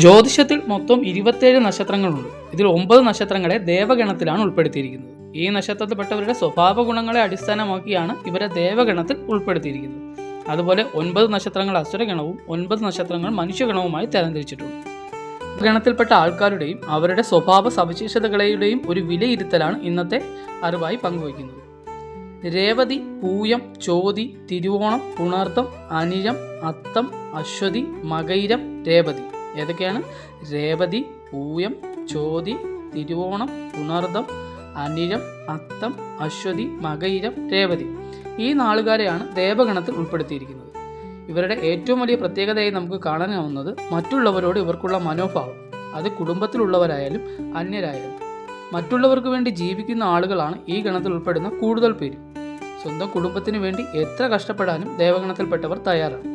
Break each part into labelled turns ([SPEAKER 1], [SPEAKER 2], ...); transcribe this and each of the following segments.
[SPEAKER 1] ജ്യോതിഷത്തിൽ മൊത്തം 27 നക്ഷത്രങ്ങളുണ്ട്. ഇതിൽ 9 നക്ഷത്രങ്ങളെ ദേവഗണത്തിലാണ് ഉൾപ്പെടുത്തിയിരിക്കുന്നത്. ഈ നക്ഷത്രത്തിൽപ്പെട്ടവരുടെ സ്വഭാവ ഗുണങ്ങളെ അടിസ്ഥാനമാക്കിയാണ് ഇവരെ ദേവഗണത്തിൽ ഉൾപ്പെടുത്തിയിരിക്കുന്നത്. അതുപോലെ 9 നക്ഷത്രങ്ങൾ അസുരഗണവും 9 നക്ഷത്രങ്ങൾ മനുഷ്യഗണവുമായി തരംതിരിച്ചിട്ടുണ്ട്. ഗണത്തിൽപ്പെട്ട ആൾക്കാരുടെയും അവരുടെ സ്വഭാവ സവിശേഷതകളുടെയും ഒരു വിലയിരുത്തലാണ് ഇന്നത്തെ അറിവായി പങ്കുവയ്ക്കുന്നത്. രേവതി, പൂയം, ചോതി, തിരുവോണം, പുണർത്തം, അനിഴം, അത്തം, അശ്വതി, മകയിരം, രേവതി. ഏതൊക്കെയാണ്? രേവതി, പൂയം, ചോതി, തിരുവോണം, പുണർതം, അനിഴം, അത്തം, അശ്വതി, മകയിരം, രേവതി. ഈ നാളുകാരെയാണ് ദേവഗണത്തിൽ ഉൾപ്പെടുത്തിയിരിക്കുന്നത്. ഇവരുടെ ഏറ്റവും വലിയ പ്രത്യേകതയായി നമുക്ക് കാണാനാവുന്നത് മറ്റുള്ളവരോട് ഇവർക്കുള്ള മനോഭാവം. അത് കുടുംബത്തിലുള്ളവരായാലും അന്യരായാലും. മറ്റുള്ളവർക്ക് വേണ്ടി ജീവിക്കുന്ന ആളുകളാണ് ഈ ഗണത്തിൽ ഉൾപ്പെടുന്ന കൂടുതൽ പേര്. സ്വന്തം കുടുംബത്തിന് വേണ്ടി എത്ര കഷ്ടപ്പെടാനും ദേവഗണത്തിൽപ്പെട്ടവർ തയ്യാറാണ്.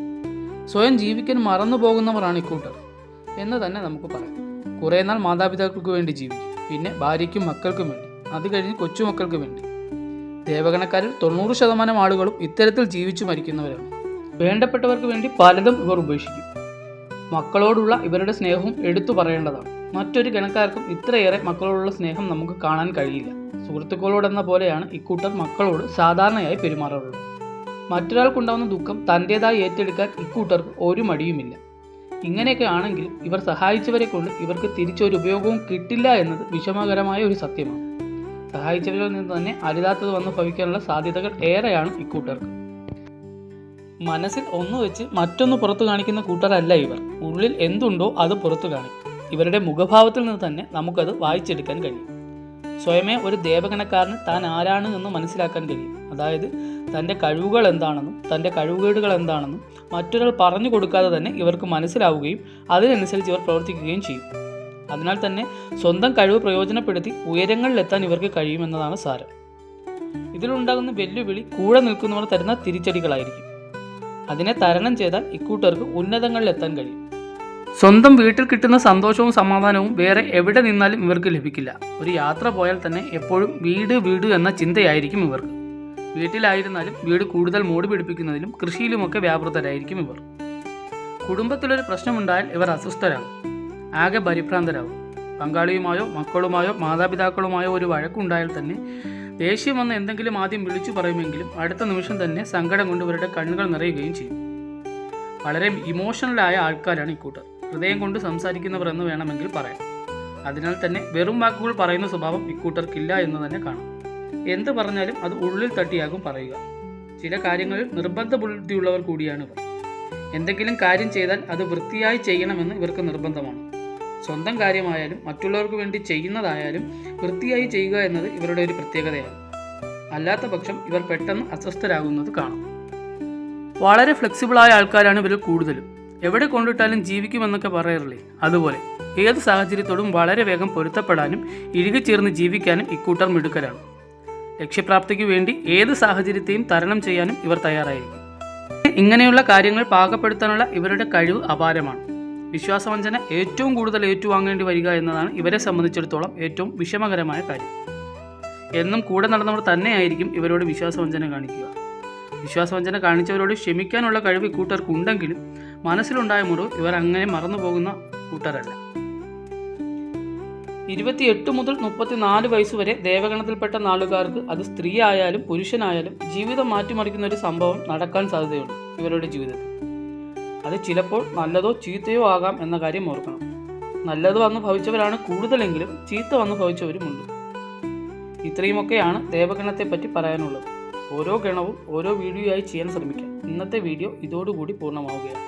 [SPEAKER 1] സ്വയം ജീവിക്കാൻ മറന്നു പോകുന്നവരാണ് ഇക്കൂട്ടർ എന്ന് തന്നെ നമുക്ക് പറയാം. കുറേ നാൾ മാതാപിതാക്കൾക്ക് വേണ്ടി ജീവിക്കും, പിന്നെ ഭാര്യയ്ക്കും മക്കൾക്കും വേണ്ടി, അത് കഴിഞ്ഞ് കൊച്ചുമക്കൾക്ക് വേണ്ടി. ദേവഗണക്കാരിൽ 90% ആളുകളും ഇത്തരത്തിൽ ജീവിച്ചു മരിക്കുന്നവരാണ്. വേണ്ടപ്പെട്ടവർക്ക് വേണ്ടി പലതും ഇവർ ഉപേക്ഷിക്കും. മക്കളോടുള്ള ഇവരുടെ സ്നേഹവും എടുത്തു പറയേണ്ടതാണ്. മറ്റൊരു ഗണക്കാർക്കും ഇത്രയേറെ മക്കളോടുള്ള സ്നേഹം നമുക്ക് കാണാൻ കഴിയില്ല. സുഹൃത്തുക്കളോടെന്ന പോലെയാണ് ഇക്കൂട്ടർ മക്കളോട് സാധാരണയായി പെരുമാറാറുള്ളത്. മറ്റൊരാൾക്കുണ്ടാവുന്ന ദുഃഖം തൻ്റേതായി ഏറ്റെടുക്കാൻ ഇക്കൂട്ടർക്ക് ഒരു മടിയുമില്ല. ഇങ്ങനെയൊക്കെ ആണെങ്കിലും ഇവർ സഹായിച്ചവരെ കൊണ്ട് ഇവർക്ക് തിരിച്ചൊരു ഉപയോഗവും കിട്ടില്ല എന്നത് വിഷമകരമായ ഒരു സത്യമാണ്. സഹായിച്ചവരിൽ നിന്ന് തന്നെ അരുതാത്തത് വന്ന് ഭവിക്കാനുള്ള സാധ്യതകൾ ഏറെയാണ് ഇക്കൂട്ടർക്ക്. മനസ്സിൽ ഒന്ന് വെച്ച് മറ്റൊന്ന് പുറത്തു കാണിക്കുന്ന കൂട്ടരല്ല ഇവർ. ഉള്ളിൽ എന്തുണ്ടോ അത് പുറത്തു കാണിക്കും. ഇവരുടെ മുഖഭാവത്തിൽ നിന്ന് തന്നെ നമുക്കത് വായിച്ചെടുക്കാൻ കഴിയും. സ്വയമേ ഒരു ദേവഗണക്കാരന് താൻ ആരാണ് എന്ന് മനസ്സിലാക്കാൻ കഴിയും. അതായത് തൻ്റെ കഴിവുകൾ എന്താണെന്നും തൻ്റെ കഴിവുകേടുകൾ എന്താണെന്നും മറ്റൊരാൾ പറഞ്ഞു കൊടുക്കാതെ തന്നെ ഇവർക്ക് മനസ്സിലാവുകയും അതിനനുസരിച്ച് ഇവർ പ്രവർത്തിക്കുകയും ചെയ്യും. അതിനാൽ തന്നെ സ്വന്തം കഴിവ് പ്രയോജനപ്പെടുത്തി ഉയരങ്ങളിലെത്താൻ ഇവർക്ക് കഴിയുമെന്നതാണ് സാരം. ഇതിലുണ്ടാകുന്ന വെല്ലുവിളി കൂടെ നിൽക്കുന്നവർ തരുന്ന തിരിച്ചടികളായിരിക്കും. അതിനെ തരണം ചെയ്താൽ ഇക്കൂട്ടർക്ക് ഉന്നതങ്ങളിലെത്താൻ കഴിയും. സ്വന്തം വീട്ടിൽ കിട്ടുന്ന സന്തോഷവും സമാധാനവും വേറെ എവിടെ നിന്നാലും ഇവർക്ക് ലഭിക്കില്ല. ഒരു യാത്ര പോയാൽ തന്നെ എപ്പോഴും വീട് വീട് എന്ന ചിന്തയായിരിക്കും ഇവർക്ക്. വീട്ടിലായിരുന്നാലും വീട് കൂടുതൽ മോടി പിടിപ്പിക്കുന്നതിലും കൃഷിയിലുമൊക്കെ വ്യാപൃതരായിരിക്കും ഇവർ. കുടുംബത്തിലൊരു പ്രശ്നമുണ്ടായാൽ ഇവർ അസ്വസ്ഥരാകും, ആകെ പരിഭ്രാന്തരാകും. പങ്കാളിയുമായോ മക്കളുമായോ മാതാപിതാക്കളുമായോ ഒരു വഴക്കുണ്ടായാൽ തന്നെ ദേഷ്യം വന്ന് എന്തെങ്കിലും ആദ്യം വിളിച്ചു പറയുമെങ്കിലും അടുത്ത നിമിഷം തന്നെ സങ്കടം കൊണ്ട് ഇവരുടെ കണ്ണുകൾ നിറയുകയും ചെയ്യും. വളരെ ഇമോഷണലായ ആൾക്കാരാണ് ഇക്കൂട്ടർ. ഹൃദയം കൊണ്ട് സംസാരിക്കുന്നവർ എന്ന് വേണമെങ്കിൽ പറയാം. അതിനാൽ തന്നെ വെറും വാക്കുകൾ പറയുന്ന സ്വഭാവം ഇക്കൂട്ടർക്കില്ല എന്ന് തന്നെ കാണാം. എന്ത് പറഞ്ഞാലും അത് ഉള്ളിൽ തട്ടിയാകും പറയുക. ചില കാര്യങ്ങളിൽ നിർബന്ധ ബുദ്ധിയുള്ളവർ കൂടിയാണ് ഇവർ. എന്തെങ്കിലും കാര്യം ചെയ്താൽ അത് വൃത്തിയായി ചെയ്യണമെന്ന് ഇവർക്ക് നിർബന്ധമാണ്. സ്വന്തം കാര്യമായാലും മറ്റുള്ളവർക്ക് വേണ്ടി ചെയ്യുന്നതായാലും വൃത്തിയായി ചെയ്യുക എന്നത് ഇവരുടെ ഒരു പ്രത്യേകതയാണ്. അല്ലാത്ത പക്ഷം ഇവർ പെട്ടെന്ന് അസ്വസ്ഥരാകുന്നത് കാണാം. വളരെ ഫ്ലെക്സിബിളായ ആൾക്കാരാണ് ഇവരിൽ കൂടുതലും. എവിടെ കൊണ്ടിട്ടാലും ജീവിക്കുമെന്നൊക്കെ പറയാറില്ലേ, അതുപോലെ ഏത് സാഹചര്യത്തോടും വളരെ വേഗം പൊരുത്തപ്പെടാനും ഇഴുകിച്ചേർന്ന് ജീവിക്കാനും ഇക്കൂട്ടർ മിടുക്കരാണ്. ലക്ഷ്യപ്രാപ്തിക്ക് വേണ്ടി ഏത് സാഹചര്യത്തെയും തരണം ചെയ്യാനും ഇവർ തയ്യാറായിരിക്കും. ഇങ്ങനെയുള്ള കാര്യങ്ങൾ പാകപ്പെടുത്താനുള്ള ഇവരുടെ കഴിവ് അപാരമാണ്. വിശ്വാസവഞ്ചന ഏറ്റവും കൂടുതൽ ഏറ്റുവാങ്ങേണ്ടി വരിക എന്നതാണ് ഇവരെ സംബന്ധിച്ചിടത്തോളം ഏറ്റവും വിഷമകരമായ കാര്യം. എന്നും കൂടെ നടന്നവർ തന്നെയായിരിക്കും ഇവരോട് വിശ്വാസവഞ്ചന കാണിക്കുക. വിശ്വാസവഞ്ചന കാണിച്ചവരോട് ക്ഷമിക്കാനുള്ള കഴിവ് ഇക്കൂട്ടർക്കുണ്ടെങ്കിലും മനസ്സിലുണ്ടായ മുറിവ് ഇവർ അങ്ങനെ മറന്നു പോകുന്ന കൂട്ടരല്ല. 28 മുതൽ 34 വയസ്സ് വരെ ദേവഗണത്തിൽപ്പെട്ട നാളുകാർക്ക്, അത് സ്ത്രീ ആയാലും പുരുഷനായാലും, ജീവിതം മാറ്റിമറിക്കുന്ന ഒരു സംഭവം നടക്കാൻ സാധ്യതയുണ്ട് ഇവരുടെ ജീവിതത്തിൽ. അത് ചിലപ്പോൾ നല്ലതോ ചീത്തയോ ആകാം എന്ന കാര്യം ഓർക്കണം. നല്ലത് വന്നു ഭവിച്ചവരാണ് കൂടുതലെങ്കിലും ചീത്ത വന്നു ഭവിച്ചവരുമുണ്ട്. ഇത്രയുമൊക്കെയാണ് ദേവഗണത്തെ പറ്റി പറയാനുള്ളത്. ഓരോ ഗണവും ഓരോ വീഡിയോയായി ചെയ്യാൻ ശ്രമിക്കാം. ഇന്നത്തെ വീഡിയോ ഇതോടുകൂടി പൂർണ്ണമാവുകയാണ്.